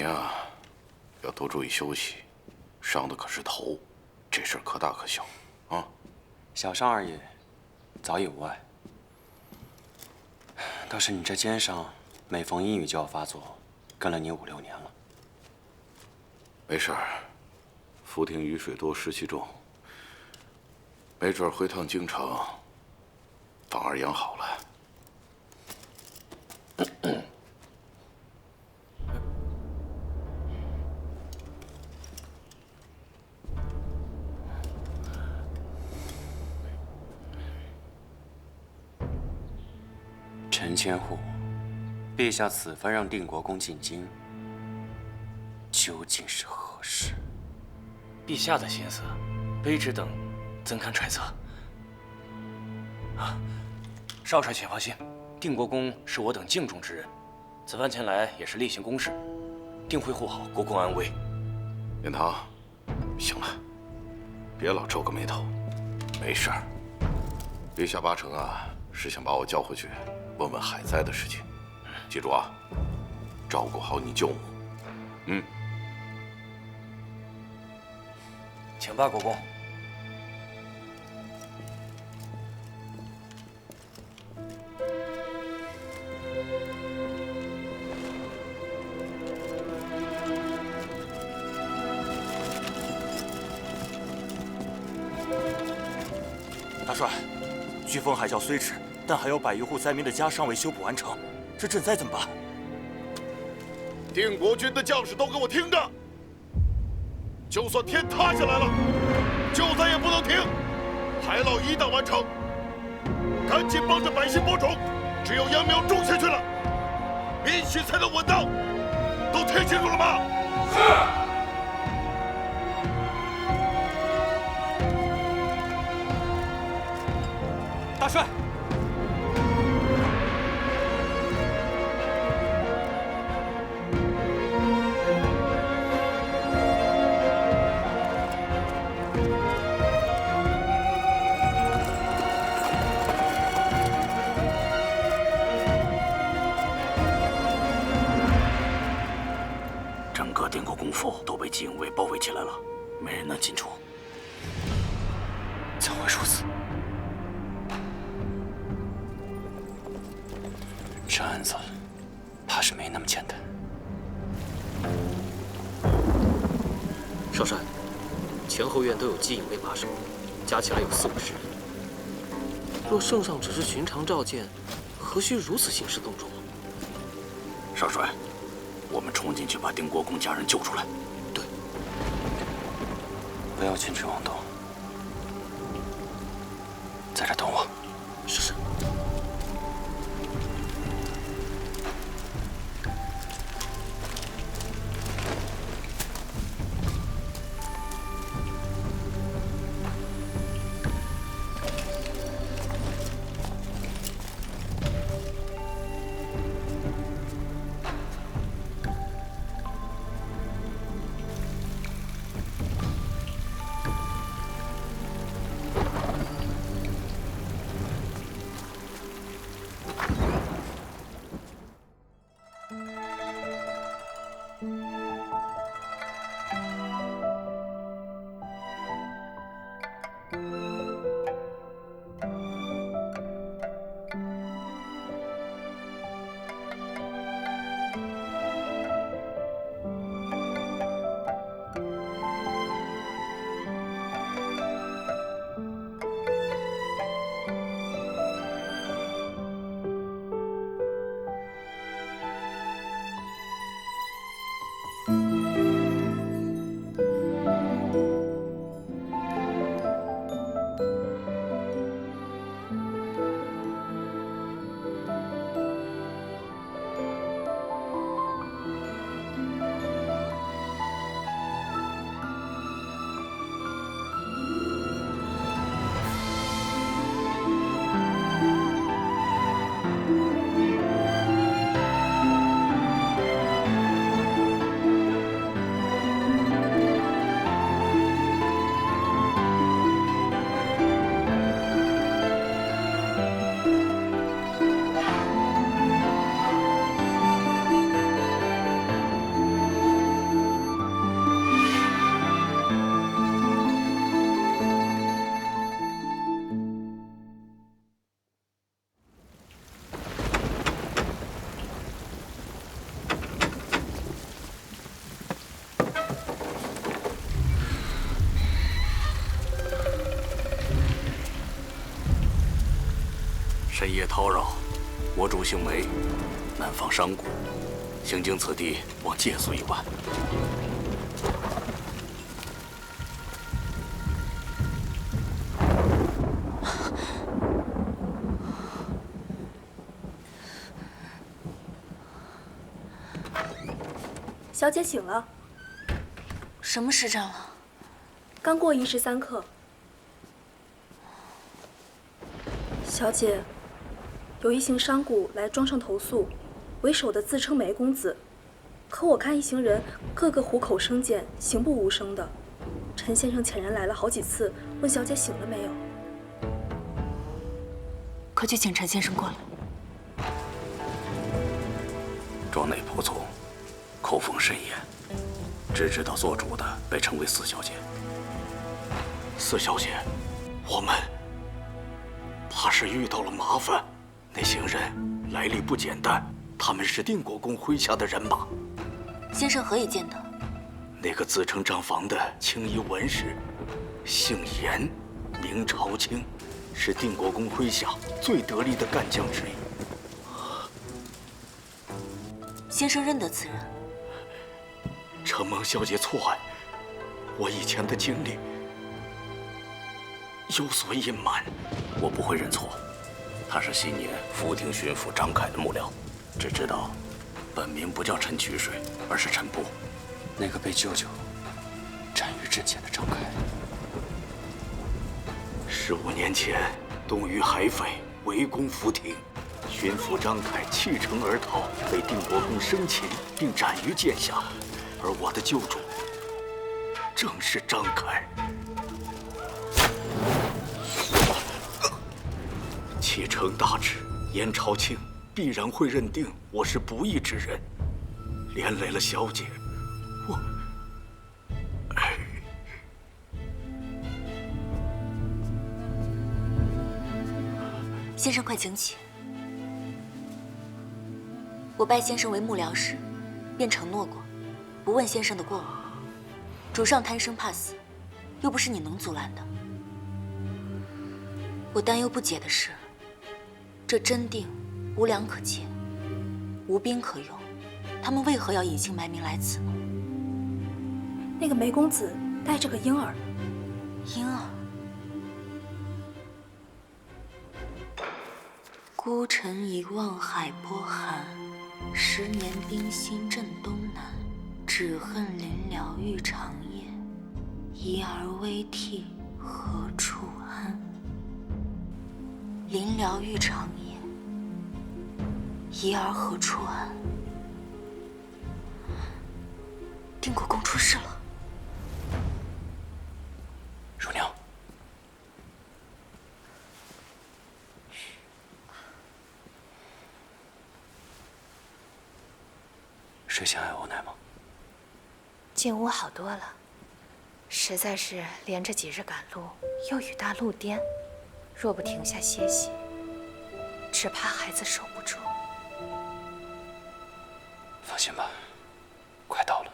你啊，要多注意休息，伤的可是头，这事儿可大可小，啊。小伤而已，早已无碍。倒是你这肩上，每逢阴雨就要发作，跟了你5、6年了。没事儿，浮萍雨水多，湿气重，没准回趟京城，反而养好了。陈千户，陛下此番让定国公进京，究竟是何事？陛下的心思，卑职等怎敢揣测？少帅请放心，定国公是我等敬重之人，此番前来也是例行公事，定会护好国公安危。殿堂，行了，别老皱个眉头，没事儿。陛下八成啊是想把我叫回去，问问海灾的事情。记住啊，照顾好你舅母。请吧，国公。大帅，飓风海啸虽止，但还有100余户灾民的家尚未修补完成，这赈灾怎么办？定国军的将士都给我听着！就算天塌下来了，救灾也不能停，海涝一旦完成，赶紧帮着百姓播种，只有秧苗种下去了，民心才能稳当。都听清楚了吗？是。大帅，整个定国公府都被禁卫包围起来了，没人能进出。怎会如此？这案子怕是没那么简单。少帅，前后院都有机引卫把守，加起来有40、50人。若圣上只是寻常召见，何须如此兴师动众？少帅，我们冲进去把定国公家人救出来。对，不要轻举妄动，在这等我。是。深夜叨扰，我主姓梅，南方商贾，行经此地，望借宿一晚。小姐醒了，什么时辰了？刚过寅时3刻。小姐，有一行商贾来庄上投诉，为首的自称梅公子，可我看一行人个个虎口生剑，行不无声的。陈先生遣人来了好几次，问小姐醒了没有。快去请陈先生过来。庄内仆从口风甚严，只知道做主的被称为四小姐。四小姐，我们怕是遇到了麻烦。那行人来历不简单，他们是定国公麾下的人马。先生何以见得？那个自称账房的青衣文士，姓严，名朝清，是定国公麾下最得力的干将之一。先生认得此人？承蒙小姐错爱，我以前的经历有所隐瞒。我不会认错，他是昔年福亭巡抚张凯的幕僚，只知道本名不叫陈渠水，而是陈波。那个被舅舅斩于阵前的张凯。15年前，东隅海匪围攻福亭，巡抚张凯弃城而逃，被定国公生擒，并斩于剑下。而我的救主正是张凯。启程大旨，严朝清必然会认定我是不义之人，连累了小姐，我……先生快请起。我拜先生为幕僚时，便承诺过，不问先生的过往。主上贪生怕死，又不是你能阻拦的。我担忧不解的是，这真定无粮可借，无兵可用，他们为何要隐姓埋名来此呢？那个梅公子带着个婴儿。婴儿。孤城一望海波寒，10年冰心震东南。只恨临了欲长夜，遗儿危涕何处安？临了欲长夜，遗儿何处安？定国公出事了。乳娘，水仙还有奶吗？进屋好多了，实在是连着几日赶路，又雨大路颠，若不停下歇息，只怕孩子守不住。放心吧，快到了。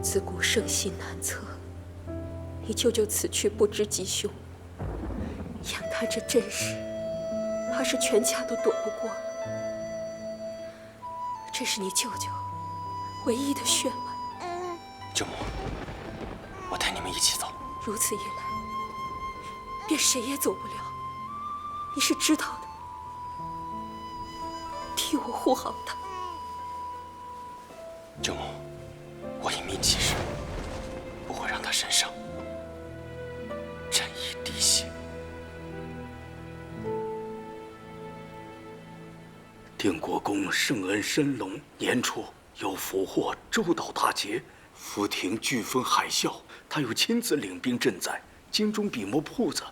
自古圣心难测，你舅舅此去不知吉凶，养他这阵势，怕是全家都躲不过了。这是你舅舅唯一的血脉。舅母，我带你们一起走。如此一来，便谁也走不了。你是知道的，替我护好他。舅母，我一命起誓，不会让他身上沾一滴血。定国公圣恩深隆，年初又俘获周岛大捷，福亭飓风海啸，他又亲自领兵赈灾，京中笔墨铺子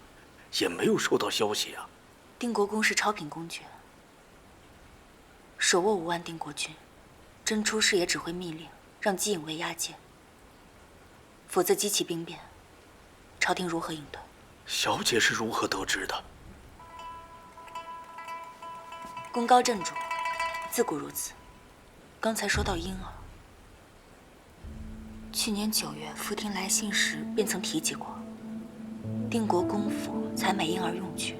也没有收到消息啊。定国公是超品公爵，手握5万定国军，真出事也只会密令让姬颖为押解，否则激起兵变，朝廷如何应对？小姐是如何得知的？功高震主，自古如此。刚才说到婴儿，去年9月福亭来信时便曾提及过。定国公府采买婴儿用具，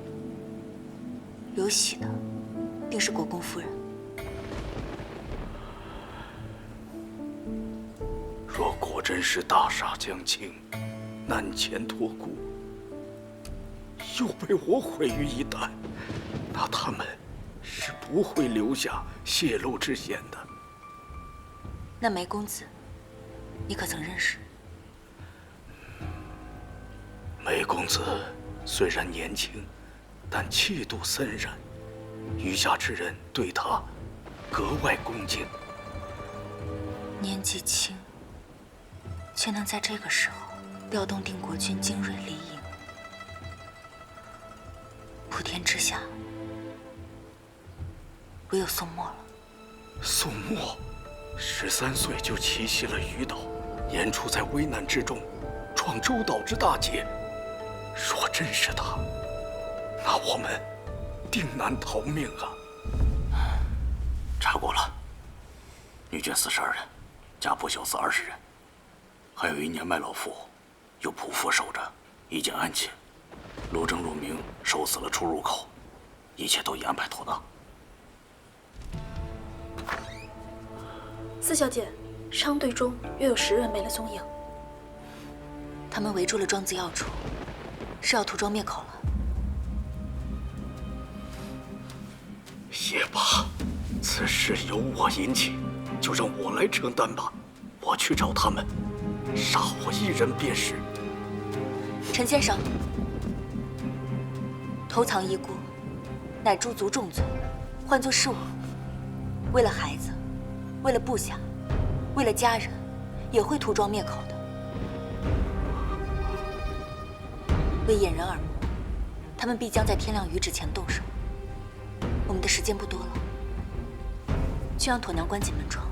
有喜的，定是国公夫人。若果真是大厦将倾，南迁托孤，又被我毁于一旦，那他们是不会留下泄露之嫌的。那梅公子，你可曾认识？梅公子虽然年轻，但气度森然，余下之人对他格外恭敬。年纪轻，却能在这个时候调动定国军精锐离营，普天之下，唯有宋墨了。宋墨13岁就奇袭了鱼岛，年初在危难之中创周岛之大捷。若真是他，那我们定难逃命啊！查过了，女眷42人，家仆小厮20人，还有一年迈老妇，有仆妇守着，已经安寝。陆正、陆明守死了出入口，一切都已安排妥当。四小姐，商队中约有10人没了踪影。他们围住了庄子要处，是要涂庄灭口了。也罢，此事由我引起，就让我来承担吧。我去找他们，杀我一人便是。陈先生，偷藏遗孤，乃诛族重罪。换作是我，为了孩子，为了部下，为了家人，也会涂庄灭口的。为掩人耳目，他们必将在天亮余止前动手。我们的时间不多了，去让妥娘关紧门窗，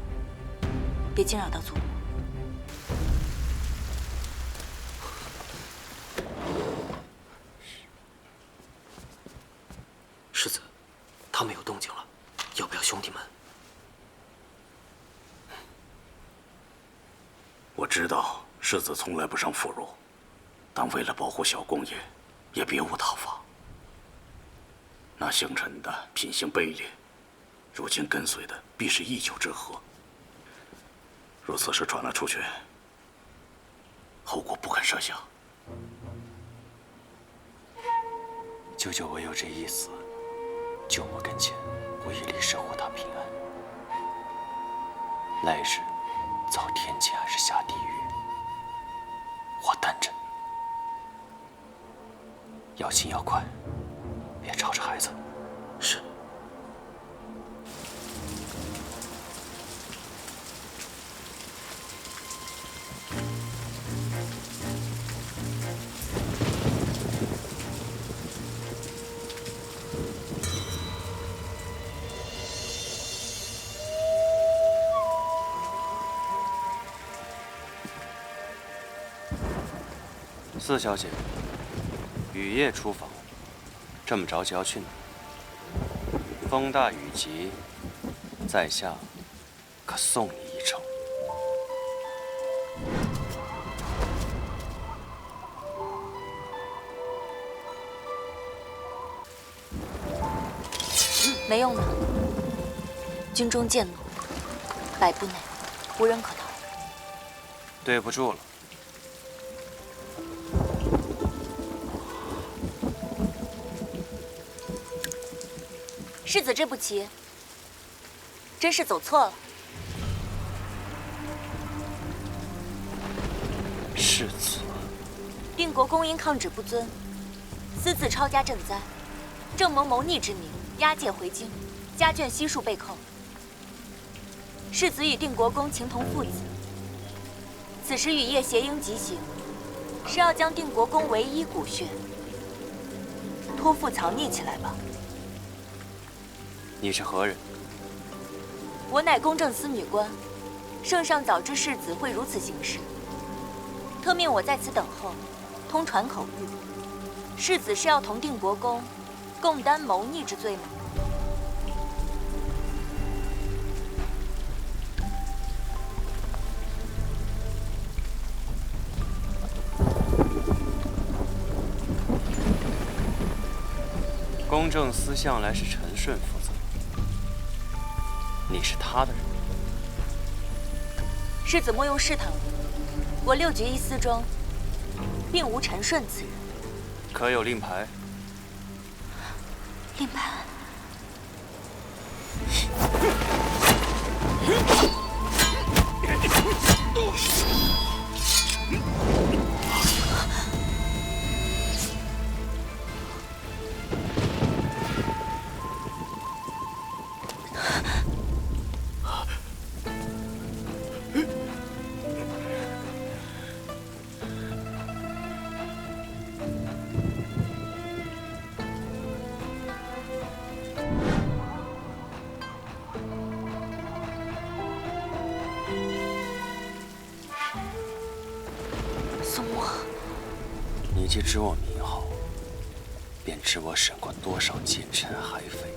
别惊扰到祖母。世子，他们有动静了，要不要兄弟们？我知道世子从来不伤妇孺，但为了保护小公爷，也别无他法。那姓陈的品行卑劣，如今跟随的必是一丘之貉。若此事传了出去，后果不堪设想。舅舅唯有这一死，舅母跟前无一力守护他平安。来日遭天谴还是下地狱，我担着。要勤要快，别吵着孩子。是。四小姐，雨夜出访，这么着急要去哪？风大雨急，在下可送你一程。没用的，军中渐怒，100步内无人可逃。对不住了。世子这步棋，真是走错了。世子，定国公因抗旨不遵，私自抄家赈灾，正蒙谋逆之名押解回京，家眷悉数被扣。世子与定国公情同父子，此时雨夜携鹰急行，是要将定国公唯一骨血托付藏匿起来吧？你是何人？我乃公正司女官，圣上早知世子会如此行事，特命我在此等候，通传口谕。世子是要同定国公共担谋逆之罪吗？公正司向来是陈顺负责，你是他的人。世子莫用试探我6局1司中，并无陈顺此人。可有令牌？令牌。你既知我名号，便知我审过多少奸臣海匪。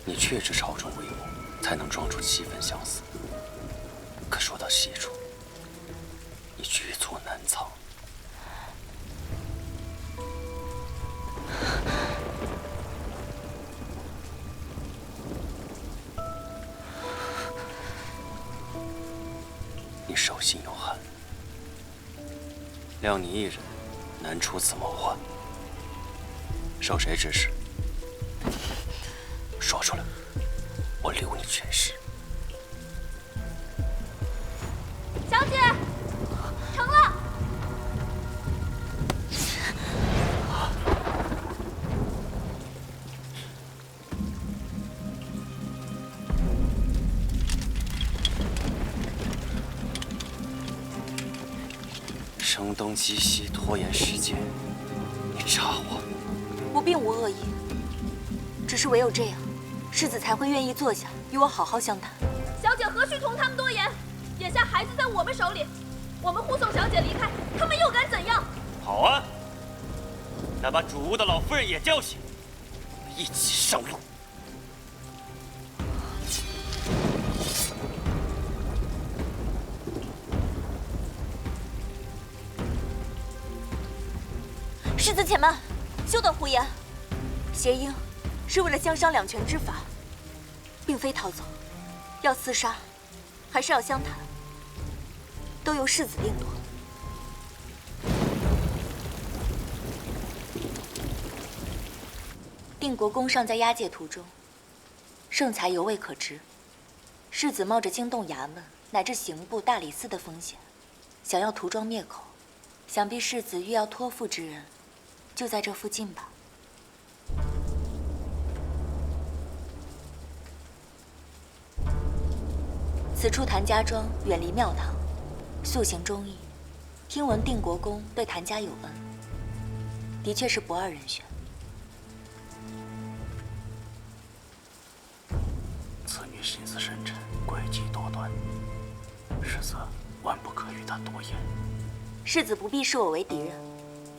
你确知朝中威猛，才能装出7分相似。可说到细处，你局促难藏。你手心有汗，谅你一人难出此谋划。受谁指使？说出来，我留你全尸。小姐，成了。声东击西，拖延时间，你查我？我并无恶意，只是唯有这样，世子才会愿意坐下与我好好相谈。小姐何须同他们多言？眼下孩子在我们手里，我们护送小姐离开，他们又敢怎样？好啊，那把主屋的老夫人也叫醒，我们一起上路。世子且慢，休得胡言。协英是为了相商两全之法，并非逃走。要厮杀，还是要相谈，都由世子定夺。定国公尚在押解途中，圣才犹未可知。世子冒着惊动衙门乃至刑部、大理寺的风险，想要涂庄灭口，想必世子欲要托付之人，就在这附近吧。此处谭家庄远离庙堂，素行忠义。听闻定国公对谭家有恩，的确是不二人选。此女心思深沉，诡计多端，世子万不可与她多言。世子不必视我为敌人，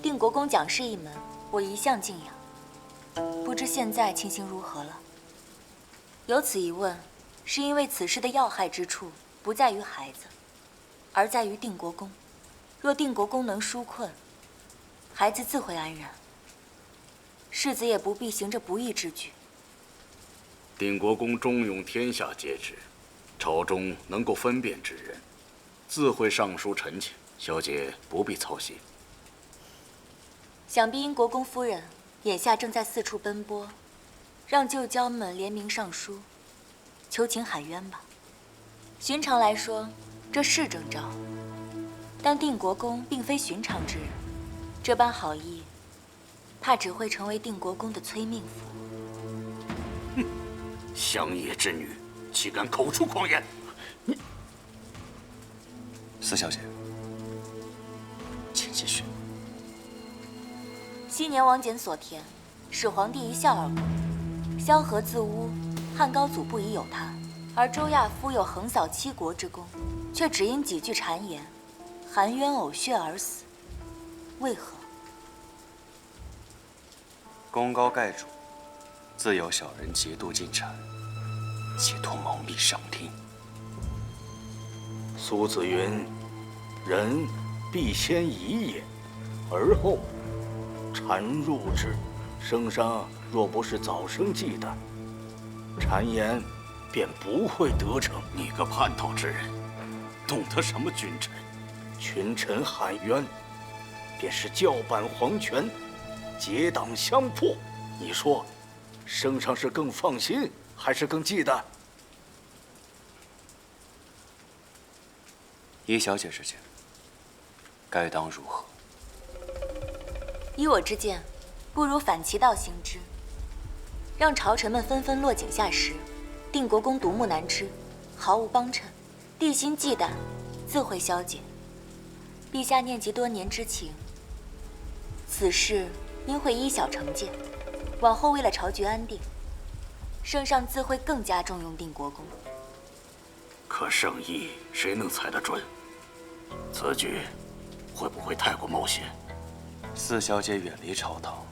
定国公讲事一门，我一向敬仰。不知现在情形如何了？有此一问，是因为此事的要害之处不在于孩子，而在于定国公。若定国公能纾困，孩子自会安然。世子也不必行这不义之举。定国公忠勇，天下皆知，朝中能够分辨之人，自会上书陈情，小姐不必操心。想必因国公夫人眼下正在四处奔波，让旧交们联名上书，求情喊冤吧。寻常来说，这是征兆，但定国公并非寻常之人，这般好意，怕只会成为定国公的催命符。哼，乡野之女，岂敢口出狂言！司小姐，请继续。昔年王翦所填，始皇帝一笑而过，萧何自污，汉高祖不疑有他，而周亚夫有横扫7国之功，却只因几句谗言，含冤呕血而死，为何？功高盖主，自有小人劫度进谗，企图蒙蔽上听。苏子云：“人必先疑也，而后谗入之，圣上若不是早生忌惮，谗言便不会得逞。你个叛逃之人，懂得什么君臣？群臣喊冤，便是叫板皇权，结党相迫。你说，圣上是更放心，还是更忌惮？依小姐之见，该当如何？依我之见，不如反其道行之，让朝臣们纷纷落井下石，定国公独木难支，毫无帮衬，地心忌惮，自会消解。陛下念及多年之情，此事应会依小惩戒。往后为了朝局安定，圣上自会更加重用定国公。可圣意谁能猜得准？此举会不会太过冒险？四小姐远离朝堂，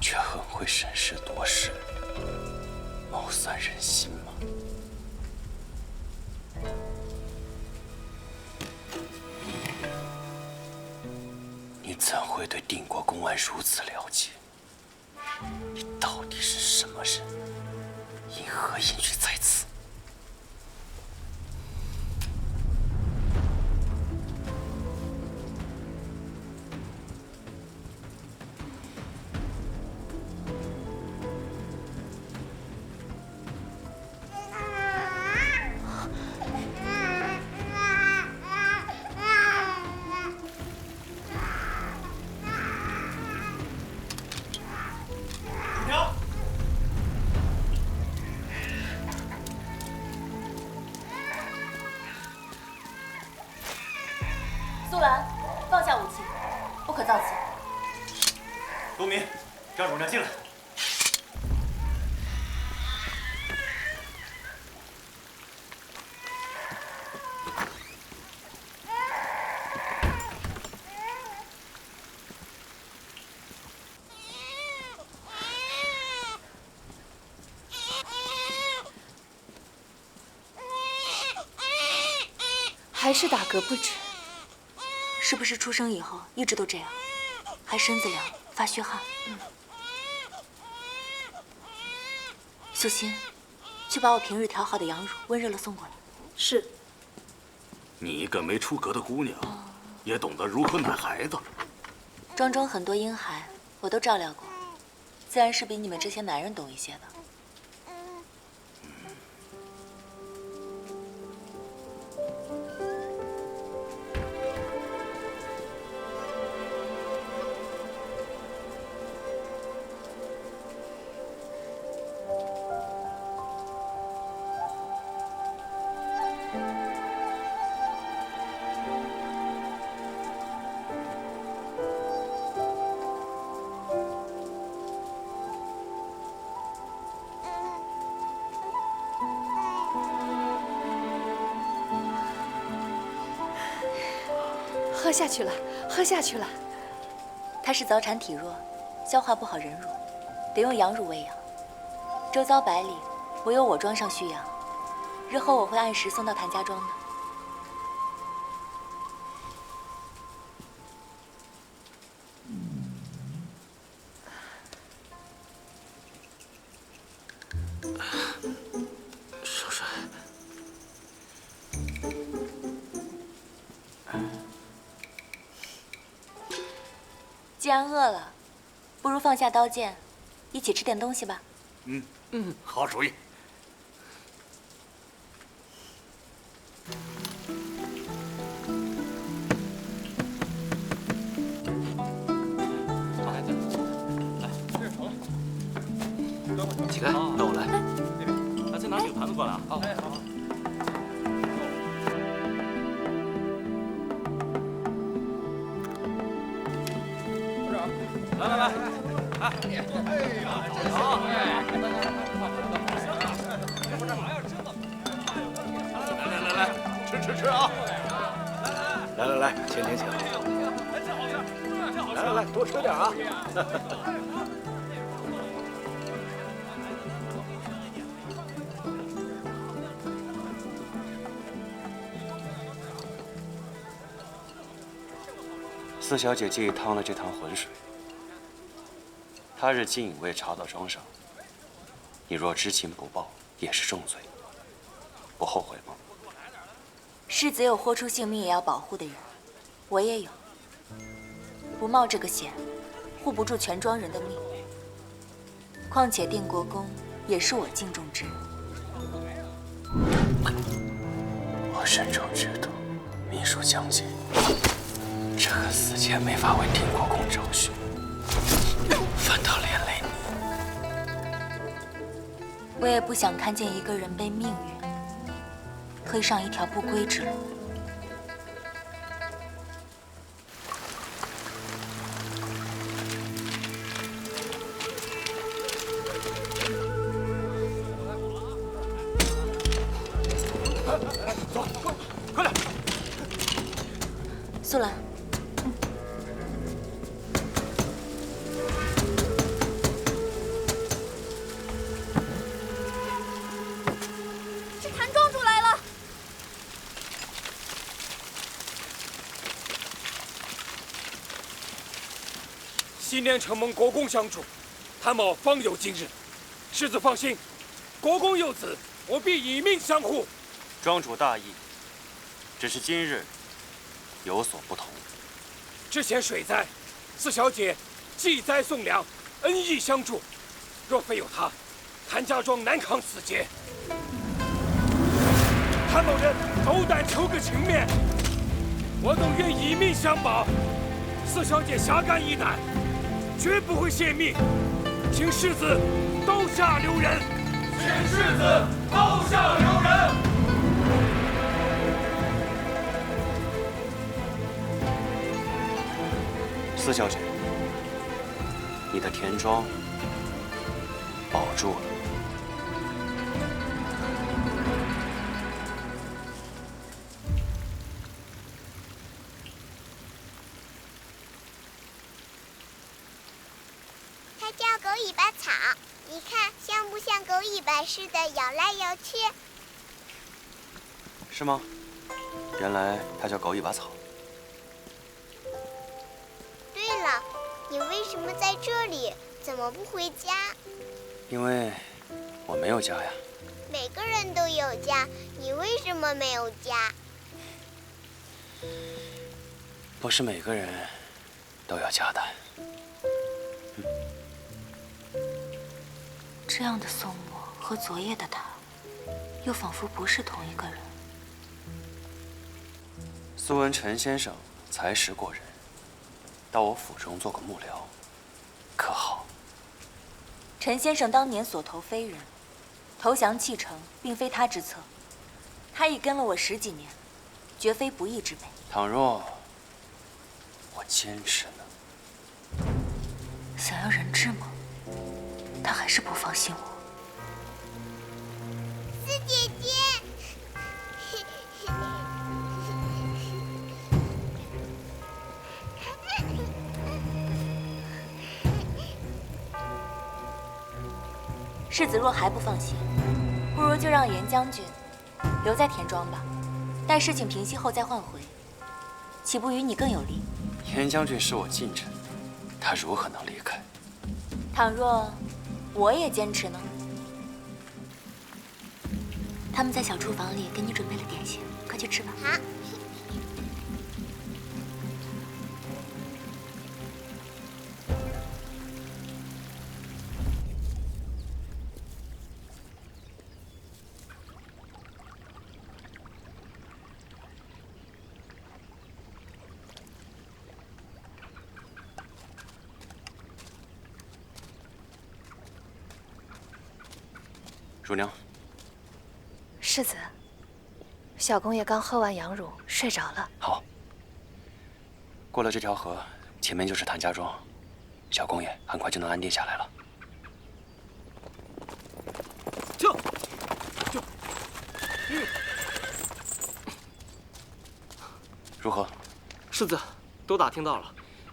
却很会审时度势，谋算人心嘛。你怎会对定国公案如此了解？你到底是什么人？因何隐居在此？苏兰，放下武器，不可造次。东明，让主娘进来。还是打嗝不止。是不是出生以后一直都这样？还身子凉，发虚汗。素心，去把我平日调好的羊乳温热了送过来。是。你一个没出阁的姑娘，也懂得如何奶孩子。庄中很多婴孩，我都照料过，自然是比你们这些男人懂一些的。喝下去了，喝下去了。他是早产体弱，消化不好人乳，得用羊乳喂养。周遭百里，唯有我庄上蓄养。日后我会按时送到谭家庄的。少帅。既然饿了，不如放下刀剑，一起吃点东西吧。好主意。起开，让我来。那再拿几个盘子过来啊。好。来，来，吃啊！来，请。来，多吃点啊！四小姐介意趟了这趟浑水，他日金隐卫查到庄上，你若知情不报，也是重罪，不后悔吗？世子有豁出性命也要保护的人，我也有。不冒这个险，护不住全庄人的命。况且定国公也是我敬重之人。我深中知道，秘书将军这个死贱没法为定国公着想，反倒连累你。我也不想看见一个人被命运推上一条不归之路。走，快点！素兰，是谭庄主来了。昔年承蒙国公相助，谭某方有今日。世子放心，国公有子，我必以命相护。庄主大义，只是今日有所不同。之前水灾，四小姐济灾送粮，恩义相助。若非有她，谭家庄难扛此劫。谭某人斗胆求个情面，我等愿以命相保。四小姐侠肝义胆，绝不会泄密，请世子刀下留人。请世子刀下留人。四小姐，你的田庄保住了。它叫狗尾巴草，你看像不像狗尾巴似的摇来摇去？是吗？原来它叫狗尾巴草。对了，你为什么在这里？怎么不回家？因为我没有家呀。每个人都有家，你为什么没有家？不是每个人都有家的。这样的宋墨和昨夜的他，又仿佛不是同一个人。苏文陈先生才识过人，到我府中做个幕僚，可好？陈先生当年所投非人，投降弃城，并非他之策。他已跟了我10几年，绝非不义之辈。倘若我坚持呢？想要人质吗？他还是不放心我。四姐姐。世子若还不放心，不如就让严将军留在田庄吧，待事情平息后再换回，岂不与你更有利？严将军是我近臣，他如何能离开？倘若我也坚持呢？他们在小厨房里给你准备了点心，快去吃吧。好。乳娘，世子，小公爷刚喝完羊乳，睡着了。好，过了这条河，前面就是谭家庄，小公爷很快就能安定下来了。就，如何？世子，都打听到了，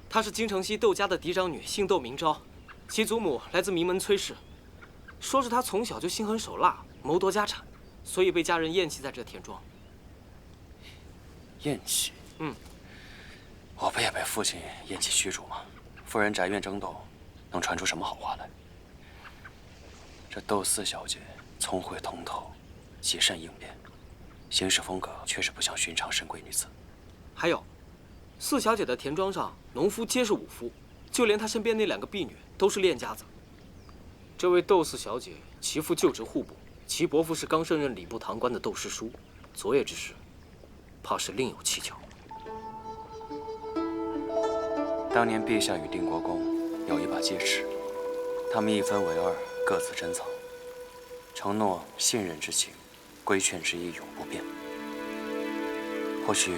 她是京城西窦家的嫡长女，姓窦名昭，其祖母来自名门崔氏。说是她从小就心狠手辣，谋夺家产，所以被家人厌弃在这田庄。厌弃？嗯，我不也被父亲厌弃驱逐吗？夫人宅院争斗，能传出什么好话来。这窦四小姐聪慧通透，极善应变，行事风格确实不像寻常深闺女子。还有，四小姐的田庄上农夫皆是武夫，就连她身边那2个婢女都是练家子。这位窦四小姐其父就职户部，其伯父是刚升任礼部堂官的窦师叔，昨夜之事，怕是另有蹊跷。当年陛下与定国公有一把戒尺，他们一分为2，各自珍藏，承诺信任之情，规劝之意永不变。或许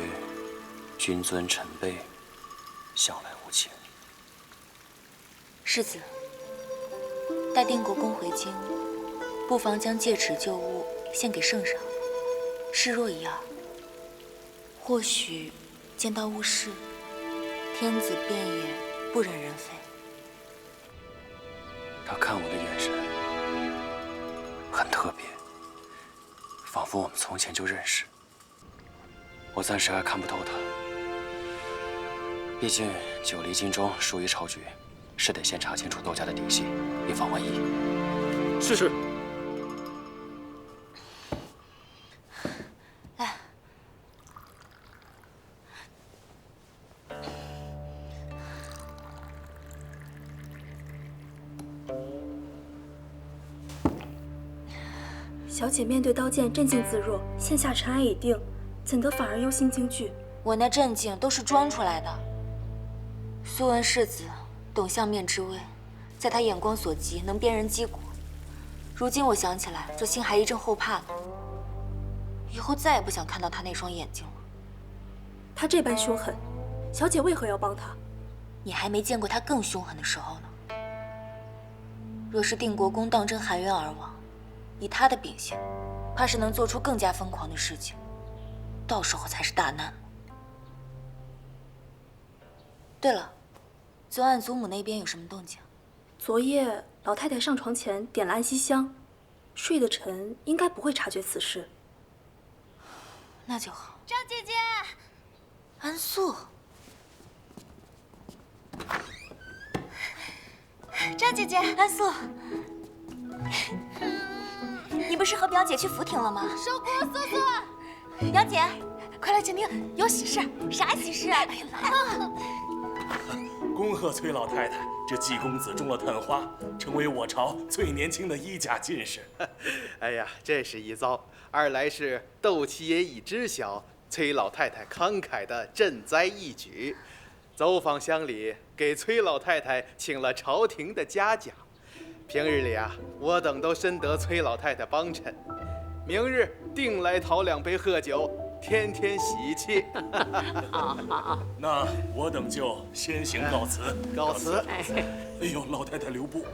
君尊臣卑，向来无情。世子，待定国公回京，不妨将戒尺旧物献给圣上，示弱一二。或许见到误事，天子便也不忍人非。他看我的眼神很特别，仿佛我们从前就认识。我暂时还看不透他，毕竟久离京中，疏于朝局，是得先查清楚窦家的底细，以防万一。是。来，小姐面对刀剑镇静自若，线下尘埃已定，怎得反而忧心惊惧？我那镇静都是装出来的。苏文世子懂相面之微，在他眼光所及，能辨人击骨。如今我想起来，这心还一阵后怕呢。以后再也不想看到他那双眼睛了。他这般凶狠，小姐为何要帮他？你还没见过他更凶狠的时候呢。若是定国公当真含冤而亡，以他的秉性，怕是能做出更加疯狂的事情，到时候才是大难了。对了，昨晚祖母那边有什么动静？昨夜老太太上床前点了安息香，睡的臣应该不会察觉此事。那就好。赵姐姐，安素，赵姐姐，安素，你不是和表姐去福亭了吗？收锅，素素。表姐，快来请听，有喜事。啥喜事啊？哎呀，来了。恭贺崔老太太，这季公子中了探花，成为我朝最年轻的1甲进士。哎呀，这是一遭，二来是窦七爷已知晓崔老太太慷慨的赈灾义举，走访乡里，给崔老太太请了朝廷的嘉奖。平日里啊，我等都深得崔老太太帮衬，明日定来讨2杯贺酒，天天喜气。好，那我等就先行告辞。告辞。哎呦，老太太留步。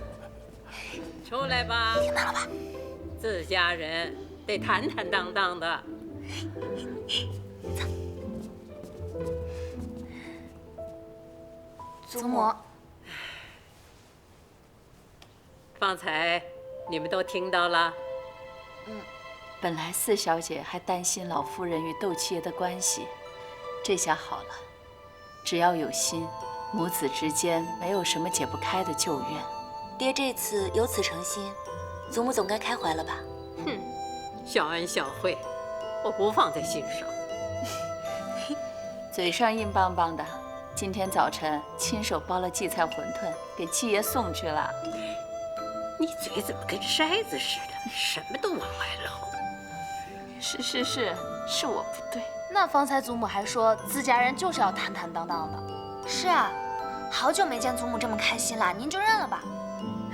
出来吧，听到了吧？自家人得坦坦荡荡的。祖母，方才你们都听到了。本来四小姐还担心老夫人与窦七爷的关系，这下好了，只要有心，母子之间没有什么解不开的旧怨。爹这次有此诚心，祖母总该开怀了吧？哼，小恩小惠，我不放在心上。嘴上硬邦邦的，今天早晨亲手包了荠菜馄饨给七爷送去了。你嘴怎么跟筛子似的，什么都往外漏？是我不对。那方才祖母还说自家人就是要坦坦荡荡的。是啊，好久没见祖母这么开心了，您就认了吧。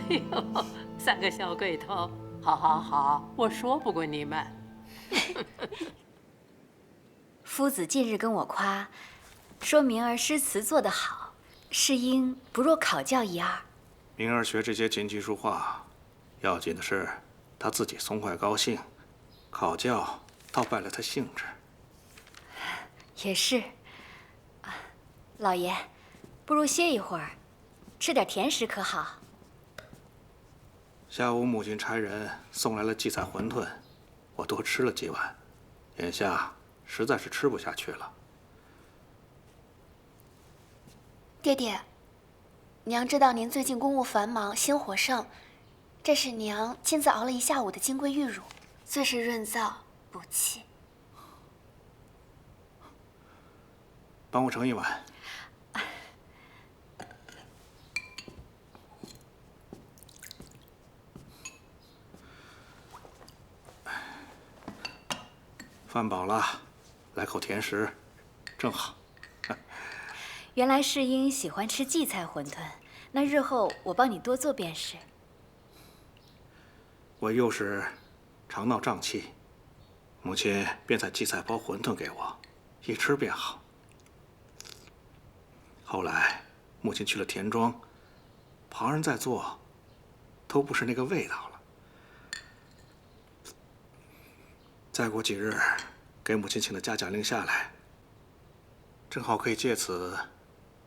哎呦，3个小鬼头，好，我说不过你们。夫子近日跟我夸，说明儿诗词做得好，是应不若考教一二。明儿学这些琴棋书画，要紧的是他自己松快高兴，考教倒败了他兴致。也是，老爷，不如歇一会儿，吃点甜食可好？下午母亲差人送来了荠菜馄饨，我多吃了几碗，眼下实在是吃不下去了。爹爹，娘知道您最近公务繁忙，心火盛，这是娘亲自熬了一下午的金匮玉乳，最是润燥补气。帮我盛一碗。饭饱了，来口甜食，正好。原来世英喜欢吃荠菜馄饨，那日后我帮你多做便是。我幼时常闹胀气，母亲便在荠菜包馄饨给我，一吃便好。后来母亲去了田庄，旁人在做，都不是那个味道了。再过几日，给母亲请的嘉奖令下来，正好可以借此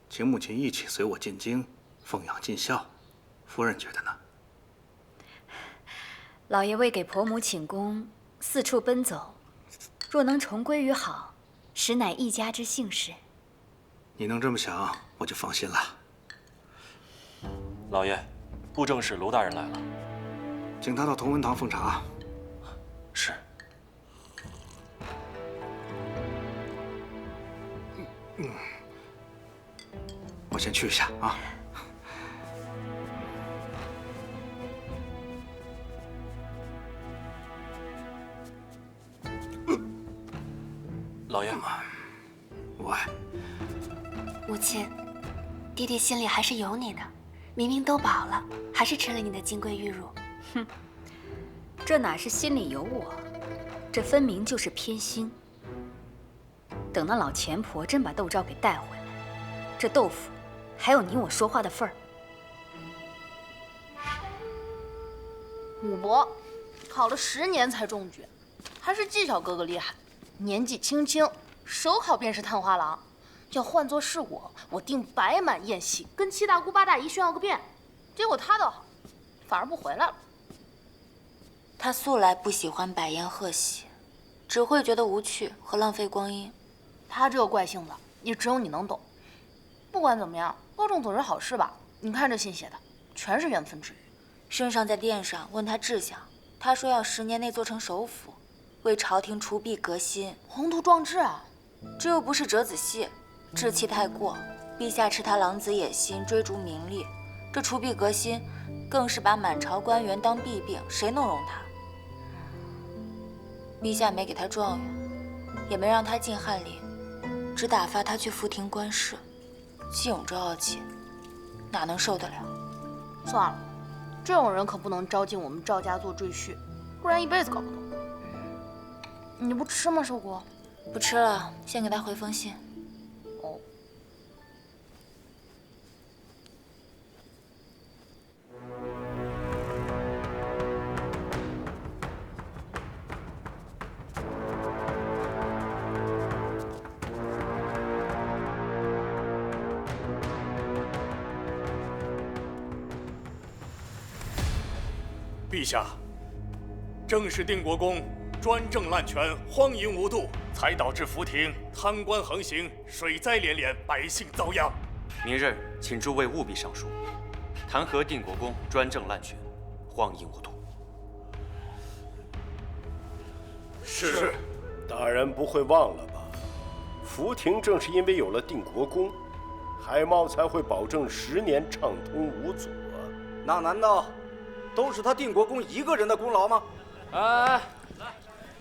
请母亲一起随我进京，奉养尽孝。夫人觉得呢？老爷为给婆母请功，四处奔走，若能重归于好，实乃一家之幸事。你能这么想，我就放心了。老爷，布政使卢大人来了，请他到同文堂奉茶。是。我先去一下啊。老爷，我母亲，爹爹心里还是有你的，明明都饱了，还是吃了你的金匮玉乳。哼，这哪是心里有我，这分明就是偏心。等那老钱婆真把窦昭给带回来，这豆腐还有你我说话的份儿。母伯考了10年才中举，还是季小哥哥厉害。年纪轻轻，手好便是探花郎。要换作是我，我定摆满宴席，跟7大姑8大姨炫耀个遍。结果他倒好，反而不回来了。他素来不喜欢摆宴贺喜，只会觉得无趣和浪费光阴。他这个怪性子，也只有你能懂。不管怎么样，高中总是好事吧？你看这信写的，全是缘分之语。圣上在殿上问他志向，他说要10年内做成首辅，为朝廷除弊革新，宏图壮志啊！这又不是折子戏，志气太过。陛下斥他狼子野心，追逐名利，这除弊革新，更是把满朝官员当弊病，谁能容他？陛下没给他状元，也没让他进翰林，只打发他去福亭官事，既有这傲气，哪能受得了？算了，这种人可不能招进我们赵家做赘婿，不然一辈子搞不懂。你不吃吗，寿姑？不吃了，先给他回封信。哦。陛下，正是定国公专政滥权，荒淫无度，才导致福亭贪官横行，水灾连连，百姓遭殃。明日请诸位务必上书，弹劾定国公专政滥权，荒淫无度。是。大人不会忘了吧？福亭正是因为有了定国公，海茂才会保证10年畅通无阻啊。那难道都是他定国公一个人的功劳吗？哎，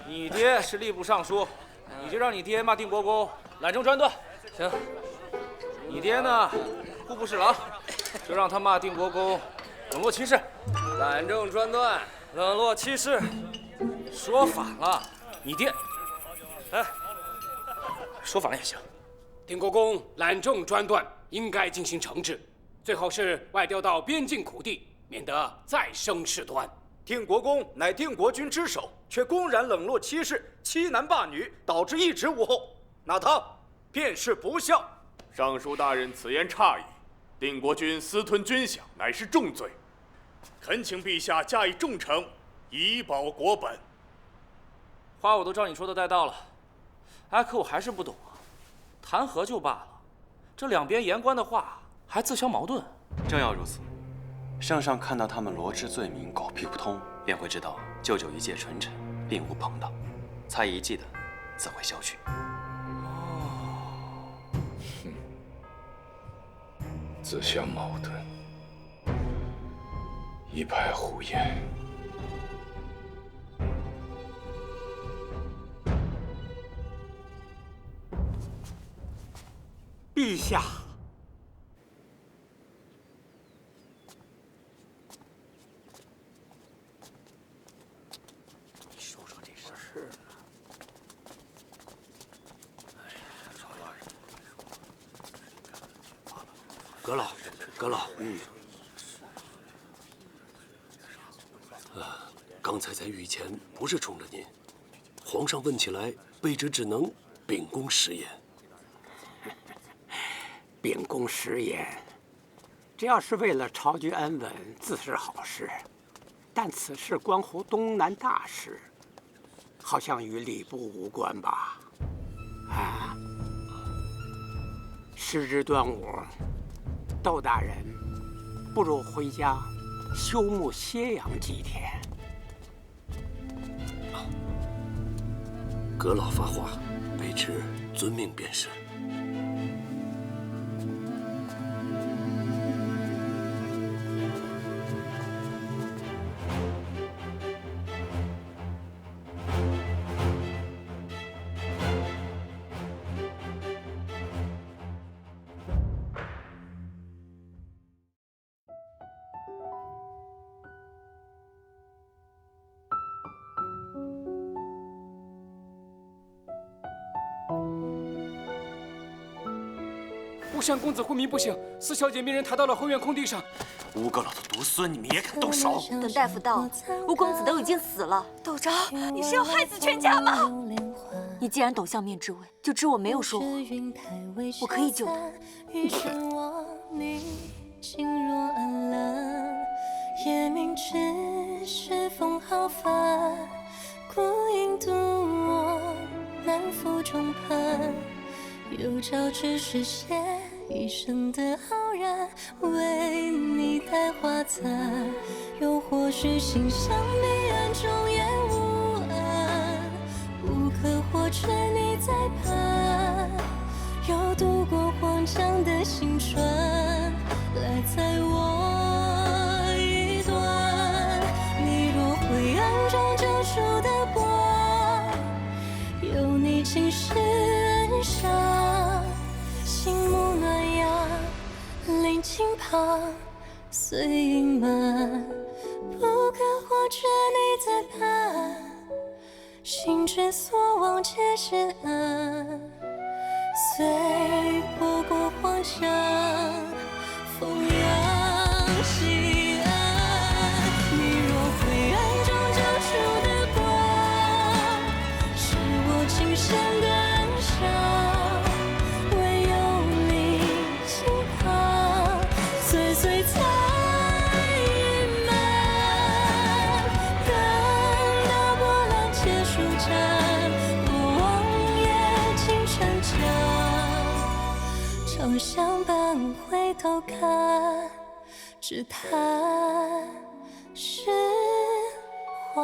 你爹是吏部尚书，你就让你爹骂定国公懒政专断。行，你爹呢，户部侍郎，就让他骂定国公冷落欺世。懒政专断，冷落欺世，说反了，你爹，哎，说反了也行。定国公懒政专断，应该进行惩治，最好是外调到边境苦地，免得再生事端。定国公乃定国君之首，却公然冷落欺世，欺男霸女，导致一直无后，那他便是不孝。尚书大人此言差矣，定国君私吞军饷，乃是重罪，恳请陛下加以重惩，以保国本。话我都照你说的带到了，哎，可我还是不懂啊。弹劾就罢了，这两边言官的话还自相矛盾。正要如此，圣上看到他们罗织罪名，狗屁不通，便会知道舅舅一介纯臣，并无朋党，猜疑忌的自会消去。自相矛盾，一派胡言。陛下，你说说这事儿。阁老，阁老，刚才在御前不是冲着您，皇上问起来，卑职只能秉公食言。秉公食言，只要是为了朝局安稳，自是好事。但此事关乎东南大事，好像与礼部无关吧？啊！时值端午，窦大人，不如回家休沐歇养几天。阁老发话，卑职遵命便是。吴相公子昏迷不醒，四小姐命人抬到了后院空地上。吴阁老的独孙，你们也敢动手？等大夫到，吴公子都已经死了。窦昭，你是要害死全家吗？你既然懂相面之味，就知我没有说谎，我可以救他。夜明只是风浩帆，孤影独我难负重攀。有朝只是写一生的傲然，为你带花簪，又或许心向彼岸，终也无岸。无可或缺你在旁，有渡过黄江的星船，来载我一段。你若灰暗中救出的光，有你尽是恩赏。心目暖阳，临近旁，随隐瞒，不可或缺你在旁。心之所望皆是岸，随波过黄江，风扬西岸。你若灰暗中救出的光，是我今生的恩赏，唯有你近旁，岁岁在隐瞒。等到波浪结束站，过往也尽成江。长相伴回头看，只叹是花。